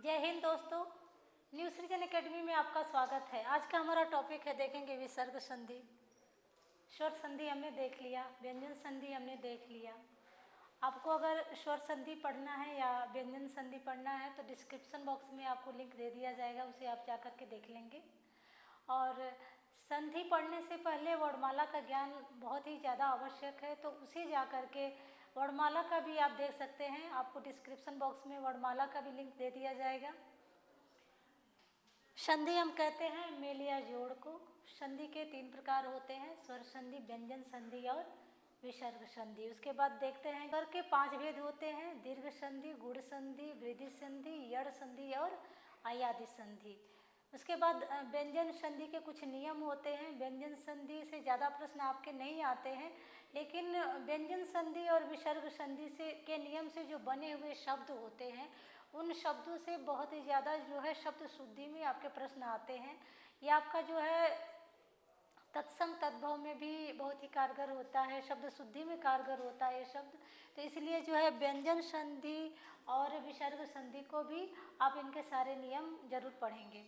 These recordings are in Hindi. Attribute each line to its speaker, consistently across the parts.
Speaker 1: जय हिंद दोस्तों, न्यू सृजन एकेडमी में आपका स्वागत है। आज का हमारा टॉपिक है, देखेंगे विसर्ग संधि। स्वर संधि हमने देख लिया, व्यंजन संधि हमने देख लिया। आपको अगर स्वर संधि पढ़ना है या व्यंजन संधि पढ़ना है तो डिस्क्रिप्शन बॉक्स में आपको लिंक दे दिया जाएगा, उसे आप जा कर के देख लेंगे। और संधि पढ़ने से पहले वर्णमाला का ज्ञान बहुत ही ज़्यादा आवश्यक है, तो उसे जा कर के वर्णमाला का भी आप देख सकते हैं। आपको डिस्क्रिप्शन बॉक्स में वर्णमाला का भी लिंक दे दिया जाएगा। संधि हम कहते हैं मेल या जोड़ को। संधि के 3 प्रकार होते हैं, स्वर संधि, व्यंजन संधि और विसर्ग संधि। उसके बाद देखते हैं स्वर के 5 भेद होते हैं, दीर्घ संधि, गुण संधि, वृद्धि संधि, यड़ संधि और आयादी संधि। उसके बाद व्यंजन संधि के कुछ नियम होते हैं। व्यंजन संधि से ज़्यादा प्रश्न आपके नहीं आते हैं, लेकिन व्यंजन संधि और विसर्ग संधि से के नियम से जो बने हुए शब्द होते हैं, उन शब्दों से बहुत ही ज़्यादा जो है शब्द शुद्धि में आपके प्रश्न आते हैं। ये आपका जो है तत्सम तद्भव में भी बहुत ही कारगर होता है, शब्द शुद्धि में कारगर होता है ये शब्द। तो इसलिए जो है व्यंजन संधि और विसर्ग संधि को भी आप इनके सारे नियम जरूर पढ़ेंगे।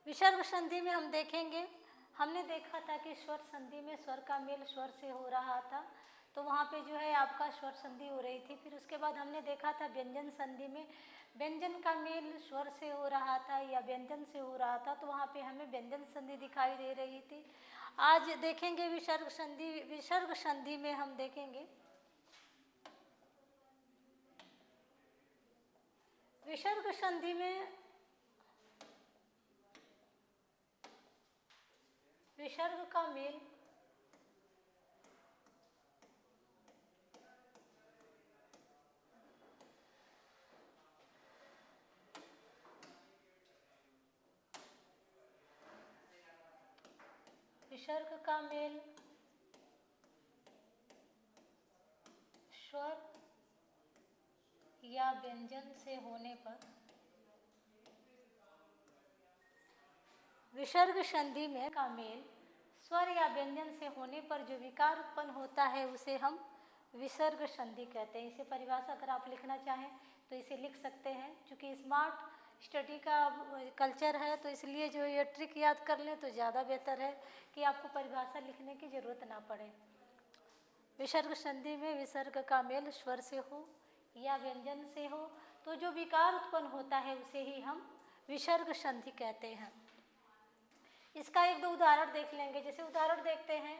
Speaker 1: विसर्ग संधि में हम देखेंगे, हमने देखा था कि स्वर संधि में स्वर का मेल स्वर से हो रहा था, तो वहाँ पे जो है आपका स्वर संधि हो रही थी। फिर उसके बाद हमने देखा था व्यंजन संधि में व्यंजन का मेल स्वर से हो रहा था या व्यंजन से हो रहा था, तो वहाँ पे हमें व्यंजन संधि दिखाई दे रही थी। आज देखेंगे विसर्ग संधि। विसर्ग संधि में हम देखेंगे विसर्ग संधि में विसर्ग का मेल स्वर या व्यंजन से होने पर विसर्ग संधि में का मेल स्वर या व्यंजन से होने पर जो विकार उत्पन्न होता है उसे हम विसर्ग संधि कहते हैं। इसे परिभाषा अगर आप लिखना चाहें तो इसे लिख सकते हैं। चूँकि स्मार्ट स्टडी का कल्चर है, तो इसलिए जो ये ट्रिक याद कर लें तो ज़्यादा बेहतर है कि आपको परिभाषा लिखने की ज़रूरत ना पड़े। विसर्ग संधि में विसर्ग का मेल स्वर से हो या व्यंजन से हो तो जो विकार उत्पन्न होता है उसे ही हम विसर्ग संधि कहते हैं। इसका 1-2 उदाहरण देख लेंगे। जैसे उदाहरण देखते हैं,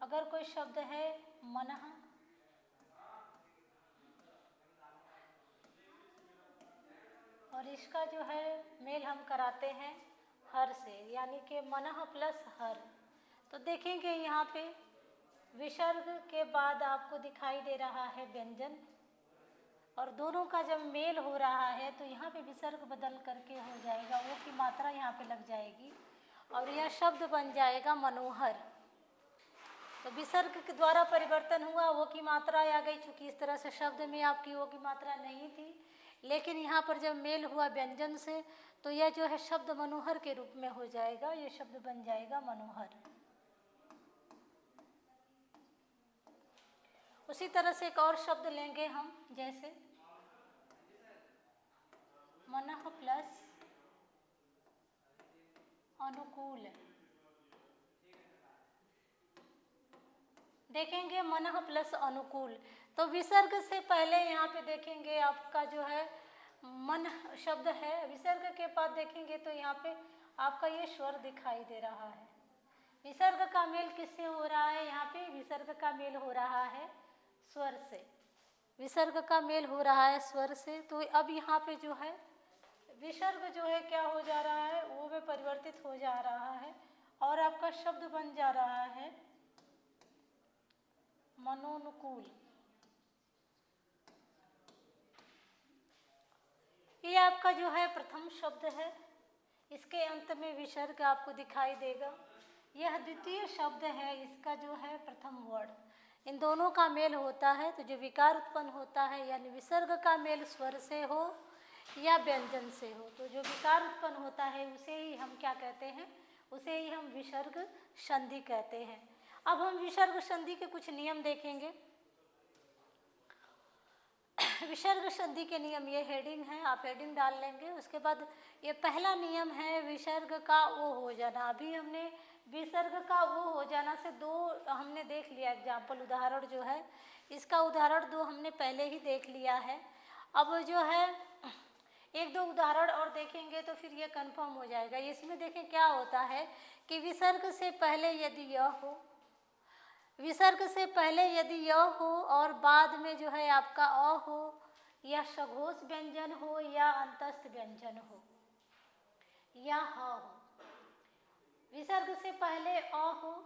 Speaker 1: अगर कोई शब्द है मनः, और इसका जो है मेल हम कराते हैं हर से, यानी कि मनः प्लस हर, तो देखेंगे यहाँ पे विसर्ग के बाद आपको दिखाई दे रहा है व्यंजन, और दोनों का जब मेल हो रहा है तो यहाँ पे विसर्ग बदल करके हो जाएगा, वो की मात्रा यहाँ पे लग जाएगी और यह शब्द बन जाएगा मनोहर। तो विसर्ग के द्वारा परिवर्तन हुआ, वो की मात्रा आ गई। चूँकि इस तरह से शब्द में आपकी वो की मात्रा नहीं थी, लेकिन यहाँ पर जब मेल हुआ व्यंजन से तो यह जो है शब्द मनोहर के रूप में हो जाएगा, ये शब्द बन जाएगा मनोहर। उसी तरह से एक और शब्द लेंगे हम, जैसे मनः प्लस अनुकूल। देखेंगे मनः प्लस अनुकूल, तो विसर्ग से पहले यहाँ पे देखेंगे आपका जो है मन शब्द है, विसर्ग के बाद देखेंगे तो यहाँ पे आपका ये स्वर दिखाई दे रहा है। विसर्ग का मेल किससे हो रहा है? यहाँ पे विसर्ग का मेल हो रहा है स्वर से। विसर्ग का मेल हो रहा है स्वर से, तो अब यहाँ पे जो है विसर्ग जो है क्या हो जा रहा है, वो में परिवर्तित हो जा रहा है और आपका शब्द बन जा रहा है मनोनुकूल। ये आपका जो है प्रथम शब्द है, इसके अंत में विसर्ग आपको दिखाई देगा। यह द्वितीय शब्द है, इसका जो है प्रथम वर्ण। इन दोनों का मेल होता है तो जो विकार उत्पन्न होता है, यानी विसर्ग का मेल स्वर से हो या व्यंजन से हो, तो जो विकार उत्पन्न होता है उसे ही हम क्या कहते हैं, उसे ही हम विसर्ग संधि कहते हैं। अब हम विसर्ग संधि के कुछ नियम देखेंगे। विसर्ग संधि के नियम, ये हेडिंग है, आप हेडिंग डाल लेंगे। उसके बाद ये पहला नियम है विसर्ग का वो हो जाना। अभी हमने विसर्ग का वो हो जाना से दो हमने देख लिया एग्जाम्पल, उदाहरण जो है इसका उदाहरण दो हमने पहले ही देख लिया है। अब जो है एक दो उदाहरण और देखेंगे तो फिर ये कंफर्म हो जाएगा। इसमें देखें क्या होता है कि विसर्ग से पहले यदि यह हो, विसर्ग से पहले यदि य हो और बाद में जो है आपका अ हो, या सघोष व्यंजन हो या अंतस्थ व्यंजन हो या ह हो। विसर्ग से पहले अ हो,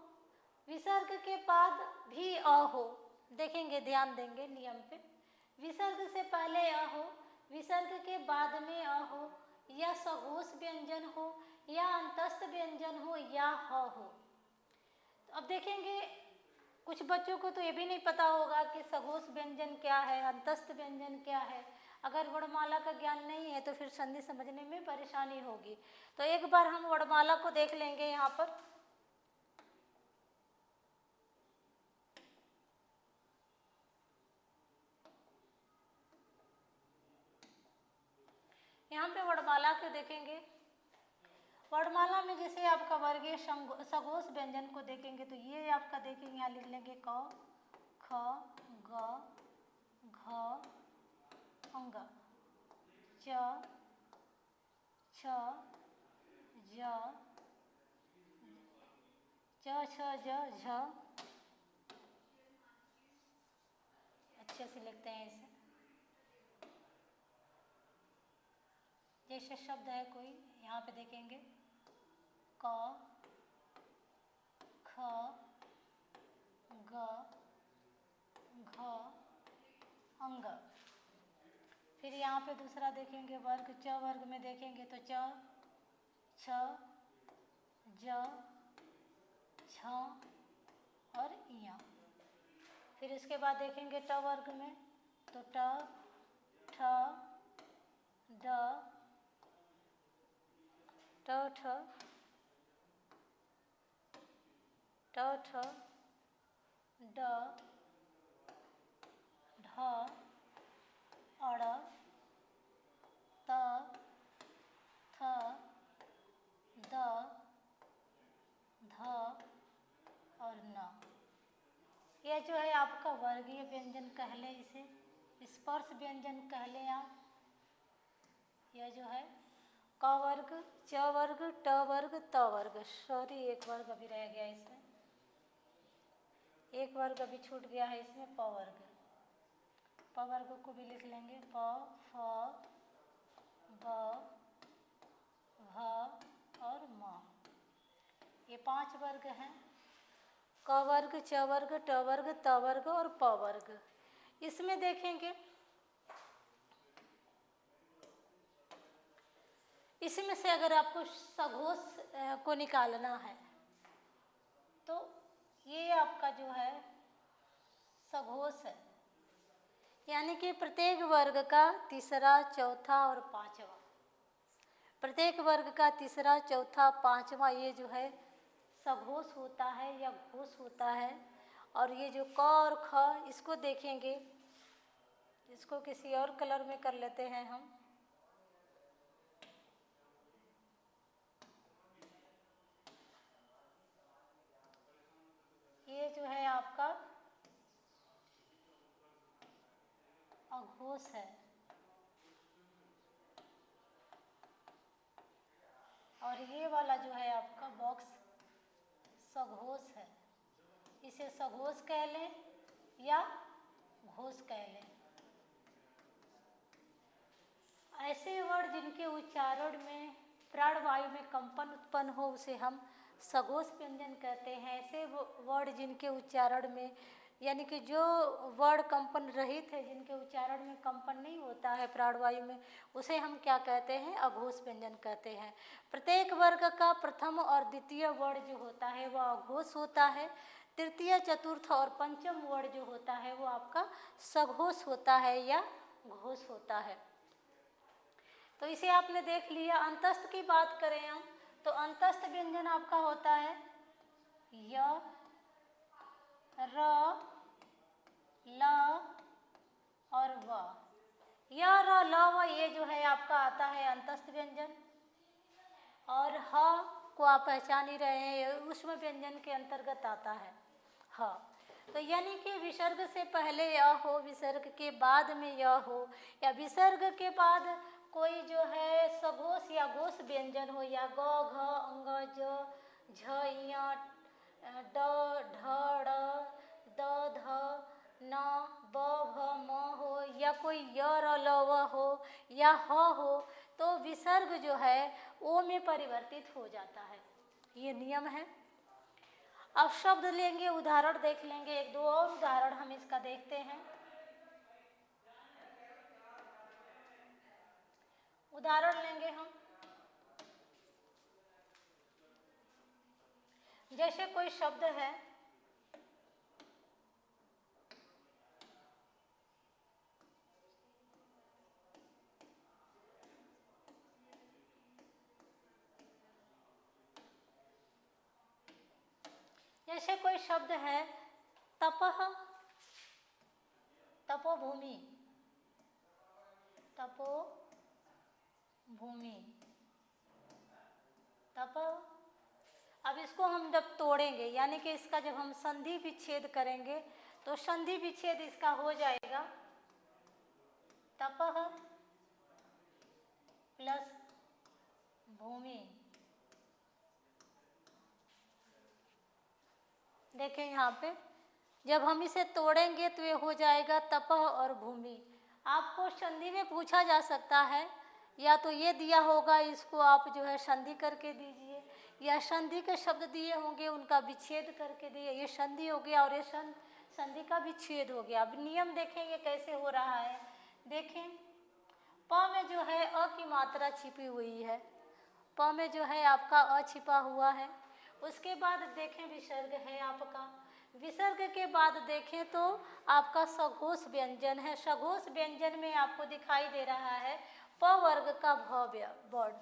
Speaker 1: विसर्ग के बाद भी अ हो, देखेंगे ध्यान देंगे नियम पे। विसर्ग से पहले अ हो, विसर्ग के बाद में अ हो, या सघोष व्यंजन हो या अंतस्थ व्यंजन हो या ह हो। तो अब देखेंगे कुछ बच्चों को तो ये भी नहीं पता होगा कि सघोष व्यंजन क्या है, अंतस्थ व्यंजन क्या है। अगर वर्णमाला का ज्ञान नहीं है तो फिर संधि समझने में परेशानी होगी। तो एक बार हम वर्णमाला को देख लेंगे। यहाँ पर वर्णमाला को देखेंगे। वर्णमाला में जैसे आपका वर्गीय सघोष व्यंजन को देखेंगे तो ये आपका देखेंगे, यहाँ लिख लेंगे क, ख, ग, घ, अंग, च, छ, ज, छ, ज, झ। अच्छे से लिखते हैं इसे। जैसे शब्द है कोई, यहाँ पे देखेंगे क, ख, ग, घ, अंग। फिर यहाँ पे दूसरा देखेंगे वर्ग, च वर्ग में देखेंगे तो च, छ, ज, छ और इया। फिर इसके बाद देखेंगे ट वर्ग में तो ट, ठ, ड, ट, ठ, ट, ठ, ड, ढ, अड़, त, थ, द, ध और न। यह जो है आपका वर्गीय व्यंजन कह लें, इसे स्पर्श व्यंजन कह लें आप। यह जो है क वर्ग, च वर्ग, ट वर्ग, त वर्ग। सॉरी, एक वर्ग अभी रह गया इसमें, एक वर्ग अभी छूट गया है इसमें, प वर्ग। प वर्ग को भी लिख लेंगे, प, फ, ब, भ और म। ये 5 वर्ग हैं। क वर्ग, च वर्ग, ट वर्ग, त वर्ग और प वर्ग। इसमें देखेंगे, इसमें से अगर आपको सघोष को निकालना है तो ये आपका जो है सघोष है, यानी कि प्रत्येक वर्ग का तीसरा, चौथा और पांचवा। प्रत्येक वर्ग का तीसरा, चौथा, पांचवा ये जो है सघोष होता है या घोष होता है। और ये जो क और ख, इसको देखेंगे, इसको किसी और कलर में कर लेते हैं हम। ये जो है आपका अघोष है और ये वाला जो है आपका बॉक्स सघोष है। इसे सघोष कह लें या घोष कह लें। ऐसे वर्ड जिनके उच्चारण में प्राणवायु में कंपन उत्पन्न हो उसे हम सघोष व्यंजन कहते हैं। ऐसे वर्ड जिनके उच्चारण में, यानी कि जो वर्ड कंपन रहित है, जिनके उच्चारण में कंपन नहीं होता है प्राणवायु में, उसे हम क्या कहते हैं? अघोष व्यंजन कहते हैं। प्रत्येक वर्ग का प्रथम और द्वितीय वर्ड जो होता है वह अघोष होता है। तृतीय, चतुर्थ और पंचम वर्ड जो होता है वो आपका सघोष होता है या घोष होता है। तो इसे आपने देख लिया। अंतस्थ की बात करें हम तो अंतस्थ व्यंजन आपका होता है य, र, ल और व। य र ल व ये जो है आपका आता है अंतस्थ व्यंजन, और ह को आप पहचान ही रहे हैं, ऊष्म व्यंजन के अंतर्गत आता है ह। तो यानी कि विसर्ग से पहले य हो, विसर्ग के बाद में य हो, या विसर्ग के बाद कोई जो है सघोष या घोष व्यंजन हो, या ग घ अंग ज झ ञ ड ढ ड़ द ध न ब भ म हो, या कोई य र ल व हो या ह हो, तो विसर्ग जो है ओ में परिवर्तित हो जाता है। ये नियम है। अब शब्द लेंगे, उदाहरण देख लेंगे, एक दो और उदाहरण हम इसका देखते हैं। उदाहरण लेंगे हम, जैसे कोई शब्द है जैसे कोई शब्द है तपः, तपोभूमि, तपोभूमि, तप। अब इसको हम जब तोड़ेंगे, यानी कि इसका जब हम संधि विच्छेद करेंगे, तो संधि विच्छेद इसका हो जाएगा तपः प्लस भूमि। देखें यहाँ पे, जब हम इसे तोड़ेंगे तो ये हो जाएगा तपः और भूमि। आपको संधि में पूछा जा सकता है, या तो ये दिया होगा, इसको आप जो है संधि करके दीजिए, या संधि के शब्द दिए होंगे उनका विच्छेद करके दिए। ये संधि हो गया और ये संधि का विच्छेद हो गया। अब नियम देखेंगे कैसे हो रहा है। देखें, प में जो है अ की मात्रा छिपी हुई है, प में जो है आपका अ छिपा हुआ है। उसके बाद देखें विसर्ग है आपका, विसर्ग के बाद देखें तो आपका सघोष व्यंजन है। सघोष व्यंजन में आपको दिखाई दे रहा है प वर्ग का भ वर्ण,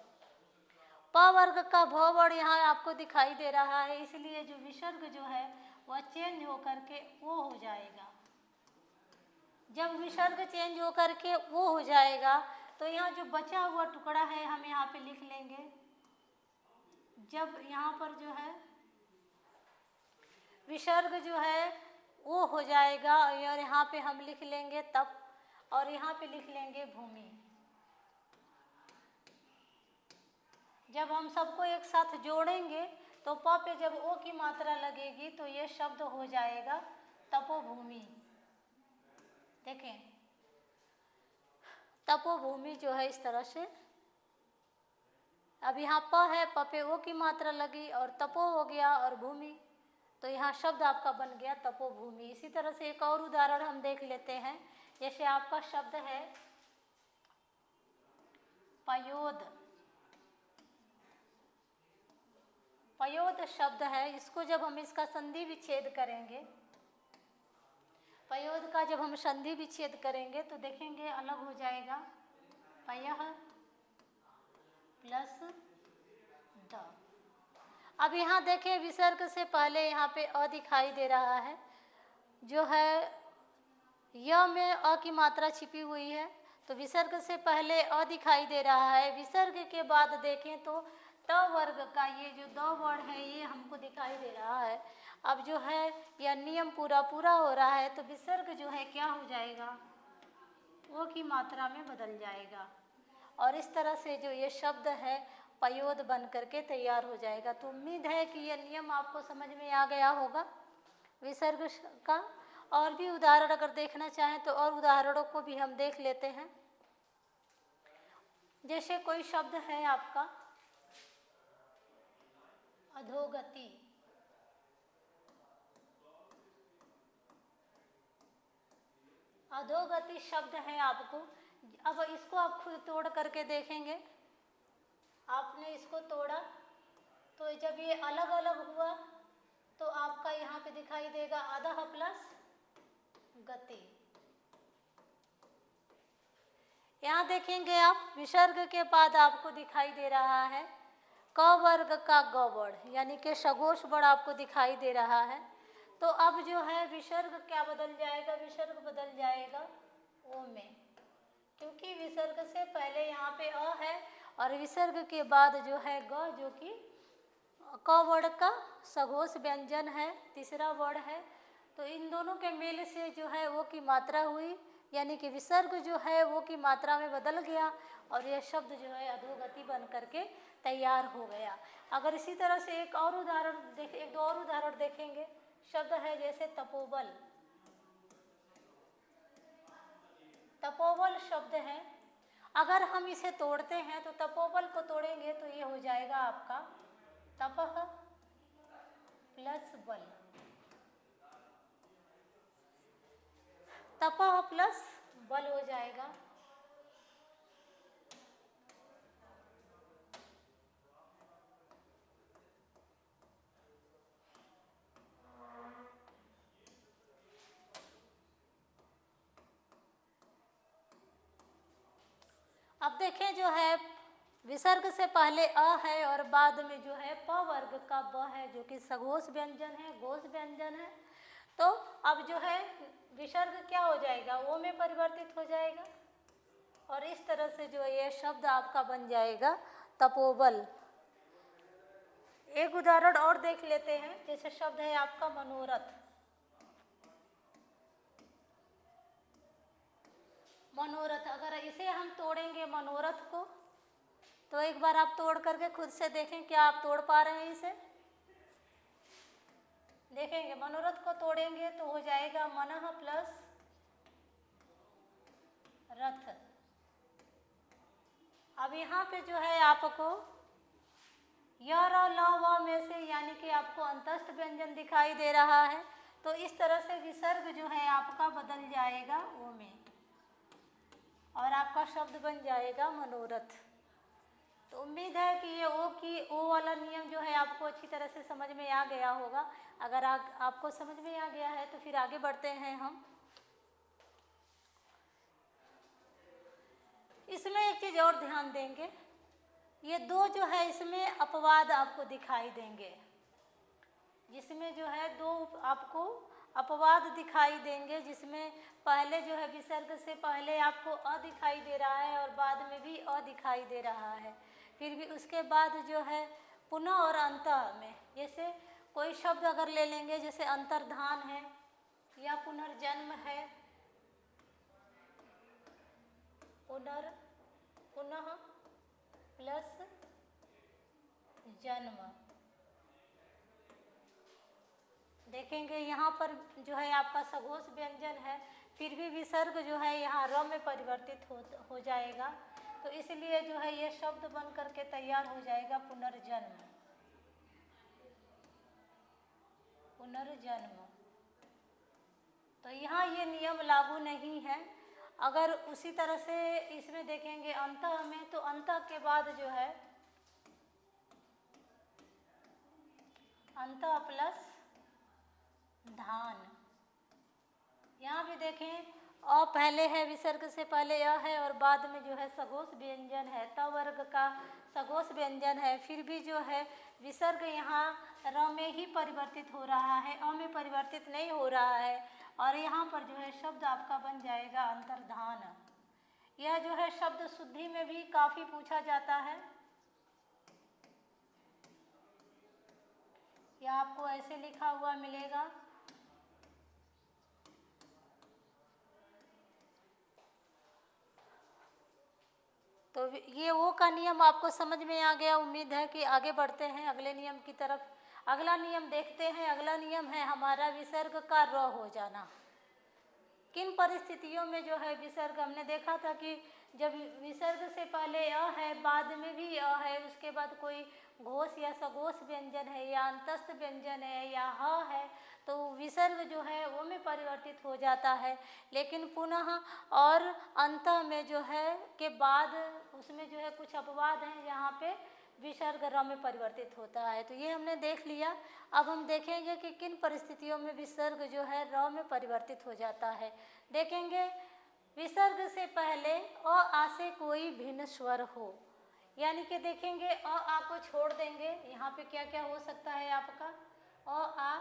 Speaker 1: प वर्ग का भ वर्ण यहाँ आपको दिखाई दे रहा है, इसलिए जो विसर्ग जो है वह चेंज होकर के वो हो जाएगा। जब विसर्ग चेंज होकर के वो हो जाएगा, तो यहाँ जो बचा हुआ टुकड़ा है हम यहाँ पे लिख लेंगे। जब यहाँ पर जो है विसर्ग जो है वो हो जाएगा, और यहाँ पे हम लिख लेंगे तप, और यहाँ पे लिख लेंगे भूमि। जब हम सबको एक साथ जोड़ेंगे तो प पे जब ओ की मात्रा लगेगी तो ये शब्द हो जाएगा तपोभूमि। देखें, तपोभूमि जो है इस तरह से। अब यहाँ प है, प पे ओ की मात्रा लगी और तपो हो गया और भूमि, तो यहाँ शब्द आपका बन गया तपोभूमि। इसी तरह से एक और उदाहरण हम देख लेते हैं। जैसे आपका शब्द है पयोद, पयोद शब्द है, इसको जब हम इसका संधि विच्छेद करेंगे, पयोद का जब हम संधि विच्छेद करेंगे तो देखेंगे अलग हो जाएगा पयः प्लस द। अब यहाँ देखें विसर्ग से पहले यहाँ पे अ दिखाई दे रहा है, जो है य में अ की मात्रा छिपी हुई है, तो विसर्ग से पहले अ दिखाई दे रहा है। विसर्ग के बाद देखें तो त वर्ग का ये जो द वर्ण है ये हमको दिखाई दे रहा है। अब जो है यह नियम पूरा हो रहा है, तो विसर्ग जो है क्या हो जाएगा, ओ की मात्रा में बदल जाएगा, और इस तरह से जो ये शब्द है पयोद बन करके तैयार हो जाएगा। तो उम्मीद है कि यह नियम आपको समझ में आ गया होगा विसर्ग का। और भी उदाहरण अगर देखना चाहें तो और उदाहरणों को भी हम देख लेते हैं। जैसे कोई शब्द है आपका अधोगति, अधोगति शब्द है आपको। अब इसको आप खुद तोड़ करके देखेंगे, आपने इसको तोड़ा तो जब ये अलग अलग हुआ तो आपका यहाँ पे दिखाई देगा अधः प्लस गति। यहाँ देखेंगे आप विसर्ग के बाद आपको दिखाई दे रहा है क वर्ग का ग वर्ण, यानी कि सघोष वर्ण आपको दिखाई दे रहा है। तो अब जो है विसर्ग क्या बदल जाएगा, विसर्ग बदल जाएगा ओ में। क्योंकि विसर्ग से पहले यहाँ पे अ है और विसर्ग के बाद जो है ग, जो कि क वर्ड का सघोष व्यंजन है, तीसरा वर्ड है। तो इन दोनों के मेल से जो है वो की मात्रा हुई, यानी कि विसर्ग जो है वो की मात्रा में बदल गया और यह शब्द जो है अधोगति बन करके तैयार हो गया। अगर इसी तरह से एक और उदाहरण एक दो और उदाहरण देखेंगे। शब्द है जैसे तपोबल। तपोबल शब्द है, अगर हम इसे तोड़ते हैं तो तपोबल को तोड़ेंगे तो ये हो जाएगा आपका तपह प्लस बल। तपह प्लस बल हो जाएगा। अब देखें जो है विसर्ग से पहले अ है और बाद में जो है प वर्ग का ब है, जो कि सघोष व्यंजन है, घोष व्यंजन है। तो अब जो है विसर्ग क्या हो जाएगा, ओ में परिवर्तित हो जाएगा और इस तरह से जो ये शब्द आपका बन जाएगा तपोबल। एक उदाहरण और देख लेते हैं। जैसे शब्द है आपका मनोरथ। मनोरथ, अगर इसे हम तोड़ेंगे मनोरथ को, तो एक बार आप तोड़ करके खुद से देखें क्या आप तोड़ पा रहे हैं इसे। देखेंगे मनोरथ को तोड़ेंगे तो हो जाएगा मनः प्लस रथ। अब यहाँ पे जो है आपको य र ल व में से यानी कि आपको अंतस्थ व्यंजन दिखाई दे रहा है, तो इस तरह से विसर्ग जो है आपका बदल जाएगा ओ में और आपका शब्द बन जाएगा मनोरथ। तो उम्मीद है कि ये ओ वाला नियम जो है आपको अच्छी तरह से समझ में आ गया होगा। अगर आपको समझ में आ गया है तो फिर आगे बढ़ते हैं हम। इसमें एक चीज़ और ध्यान देंगे, ये दो जो है इसमें अपवाद आपको दिखाई देंगे, जिसमें जो है दो आपको अपवाद दिखाई देंगे, जिसमें पहले जो है विसर्ग से पहले आपको अ दिखाई दे रहा है और बाद में भी अ दिखाई दे रहा है। फिर भी उसके बाद जो है पुनः और अंतः में, जैसे कोई शब्द अगर ले लेंगे जैसे अंतर्धान है या पुनर्जन्म है, पुनः प्लस जन्म। देखेंगे यहाँ पर जो है आपका सघोष व्यंजन है, फिर भी विसर्ग जो है यहाँ र में परिवर्तित हो जाएगा। तो इसलिए जो है ये शब्द बन करके तैयार हो जाएगा पुनर्जन्म। पुनर्जन्म। तो यहाँ ये नियम लागू नहीं है। अगर उसी तरह से इसमें देखेंगे अंतः में, तो अंतः के बाद जो है अंतः प्लस धान। यहाँ भी देखें अ पहले है, विसर्ग से पहले अ है और बाद में जो है सघोष व्यंजन है, त वर्ग का सघोष व्यंजन है। फिर भी जो है विसर्ग यहाँ र में ही परिवर्तित हो रहा है, अ में परिवर्तित नहीं हो रहा है और यहाँ पर जो है शब्द आपका बन जाएगा अंतर्धान। यह जो है शब्द शुद्धि में भी काफ़ी पूछा जाता है। यह आपको ऐसे लिखा हुआ मिलेगा, तो ये वो का नियम आपको समझ में आ गया। उम्मीद है कि आगे बढ़ते हैं अगले नियम की तरफ। अगला नियम देखते हैं। अगला नियम है हमारा विसर्ग का र हो जाना। किन परिस्थितियों में जो है विसर्ग, हमने देखा था कि जब विसर्ग से पहले अ है, बाद में भी अ है, उसके बाद कोई घोष या सघोष व्यंजन है या अंतस्थ व्यंजन है या ह है, तो विसर्ग जो है वो में परिवर्तित हो जाता है। लेकिन पुनः और अंतः में जो है के बाद उसमें जो है कुछ अपवाद हैं जहाँ पे विसर्ग र में परिवर्तित होता है। तो ये हमने देख लिया। अब हम देखेंगे कि किन परिस्थितियों में विसर्ग जो है र में परिवर्तित हो जाता है। देखेंगे विसर्ग से पहले अ आ से कोई भिन्न स्वर हो, यानी कि देखेंगे अ आ को छोड़ देंगे। यहाँ पे क्या क्या हो सकता है आपका, अ आ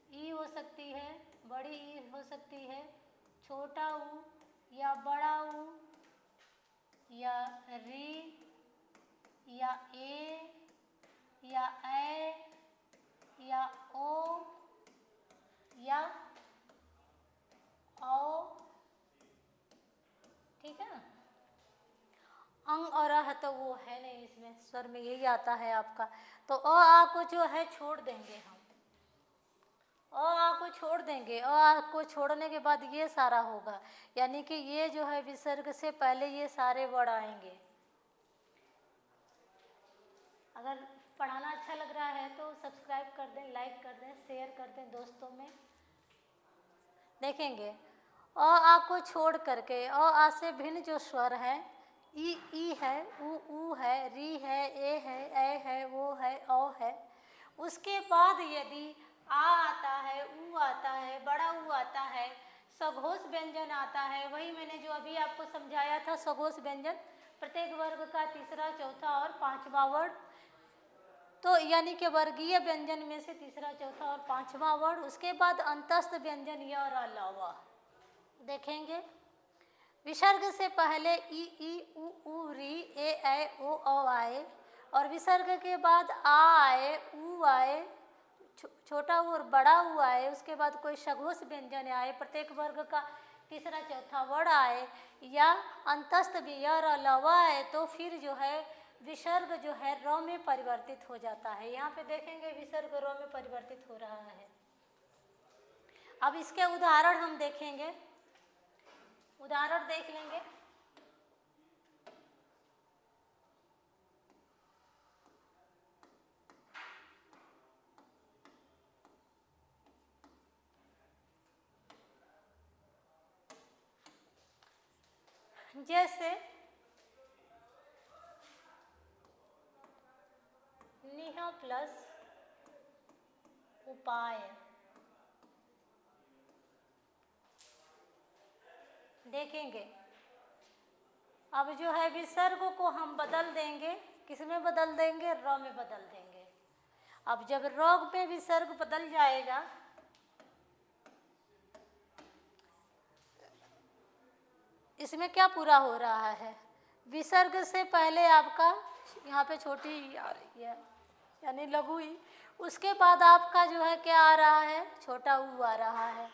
Speaker 1: ई हो सकती है, बड़ी ई हो सकती है, छोटा ऊ या बड़ा ऊ या री या ए या या ओ या औ, ठीक है ना। अंग और अ तो वो है नहीं, इसमें स्वर में यही आता है आपका। तो अ आ को जो है छोड़ देंगे हम, अ आ को छोड़ देंगे। अ आ को छोड़ने के बाद ये सारा होगा, यानी कि ये जो है विसर्ग से पहले ये सारे वर्ड आएंगे। अगर पढ़ाना अच्छा लग रहा है तो सब्सक्राइब कर दें, लाइक कर दें, शेयर कर दें दोस्तों में। देखेंगे अ आ को छोड़ करके अ आ से भिन्न जो स्वर है, ई है, ऊ है, री है, ए है, वो है, औ है। उसके बाद यदि आ आता है, ऊ आता है, बड़ा ऊ आता है, सघोष व्यंजन आता है, वही मैंने जो अभी आपको समझाया था, सघोष व्यंजन प्रत्येक वर्ग का तीसरा, चौथा और पांचवा वर्ड। तो यानी कि वर्गीय व्यंजन में से तीसरा, चौथा और पांचवा वर्ड। उसके बाद अंतस्थ व्यंजन य और अलावा देखेंगे। विसर्ग से पहले ई ऊ री ए ओ आए, और विसर्ग के बाद आ आए, ऊ आए, छोटा ऊ और बड़ा ऊ आए। उसके बाद कोई सघोष व्यंजन आए, प्रत्येक वर्ग का तीसरा, चौथा वर्ड आए, या अंतस्थ भी य और अलावा आए, तो फिर जो है विसर्ग जो है र में परिवर्तित हो जाता है। यहाँ पे देखेंगे विसर्ग र में परिवर्तित हो रहा है। अब इसके उदाहरण हम देखेंगे, उदाहरण देख लेंगे। जैसे निह प्लस उपाय, देखेंगे। अब जो है विसर्ग को हम बदल देंगे, किसमें बदल देंगे? र में बदल देंगे। अब जब र में विसर्ग बदल जाएगा, इसमें क्या पूरा हो रहा है? विसर्ग से पहले आपका यहाँ पे छोटी ई आ रही है, यानी लघु ई। उसके बाद आपका जो है क्या आ रहा है? छोटा ऊ आ रहा है।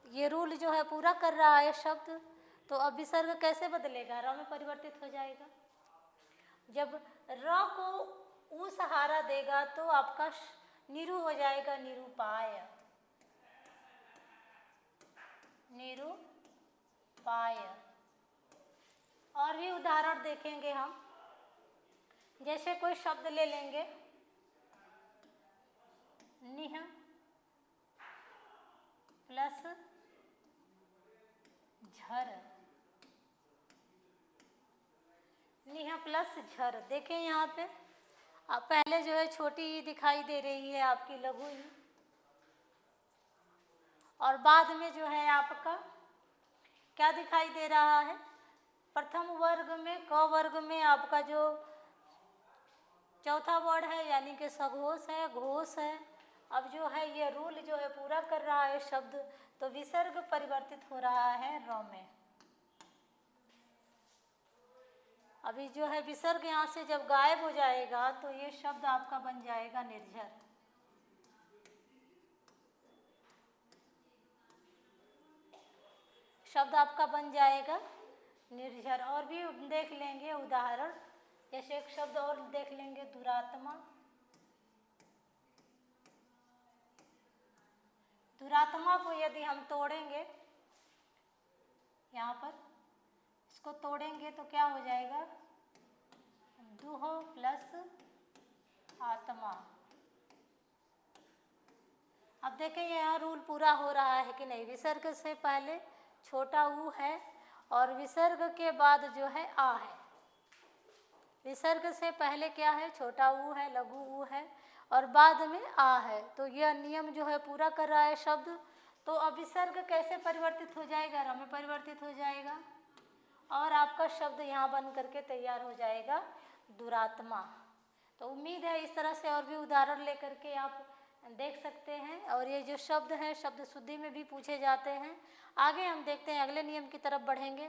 Speaker 1: ये रूल जो है पूरा कर रहा है शब्द। तो अब विसर्ग कैसे बदलेगा? र में परिवर्तित हो जाएगा। जब र को ऊ सहारा देगा तो आपका निरु हो जाएगा, निरूपाय, निरूपाय। और भी उदाहरण देखेंगे हम। जैसे कोई शब्द ले लेंगे, निह प्लस झर, निह प्लस झर। देखें यहाँ पे अब पहले जो है छोटी ई दिखाई दे रही है आपकी, लघु ई, और बाद में जो है आपका क्या दिखाई दे रहा है? प्रथम वर्ग में, क वर्ग में आपका जो चौथा वर्ड है, यानी कि सघोष है, घोष है। अब जो है ये रूल जो है पूरा कर रहा है शब्द, तो विसर्ग परिवर्तित हो रहा है र में। अभी जो है विसर्ग यहाँ से जब गायब हो जाएगा तो ये शब्द आपका बन जाएगा निर्झर। शब्द आपका बन जाएगा निर्झर। और भी देख लेंगे उदाहरण। जैसे एक शब्द और देख लेंगे, दुरात्मा। दुरात्मा को यदि हम तोड़ेंगे, यहाँ पर इसको तोड़ेंगे तो क्या हो जाएगा? दुह प्लस आत्मा। अब देखें यहाँ रूल पूरा हो रहा है कि नहीं। विसर्ग से पहले छोटा ऊ है और विसर्ग के बाद जो है आ है। विसर्ग से पहले क्या है? छोटा ऊ है, लघु ऊ है, और बाद में आ है। तो यह नियम जो है पूरा कर रहा है शब्द। तो अब विसर्ग कैसे परिवर्तित हो जाएगा? र में परिवर्तित हो जाएगा, और आपका शब्द यहाँ बन करके तैयार हो जाएगा दुरात्मा। तो उम्मीद है इस तरह से और भी उदाहरण लेकर के आप देख सकते हैं। और ये जो शब्द हैं शब्द शुद्धि में भी पूछे जाते हैं। आगे हम देखते हैं, अगले नियम की तरफ बढ़ेंगे।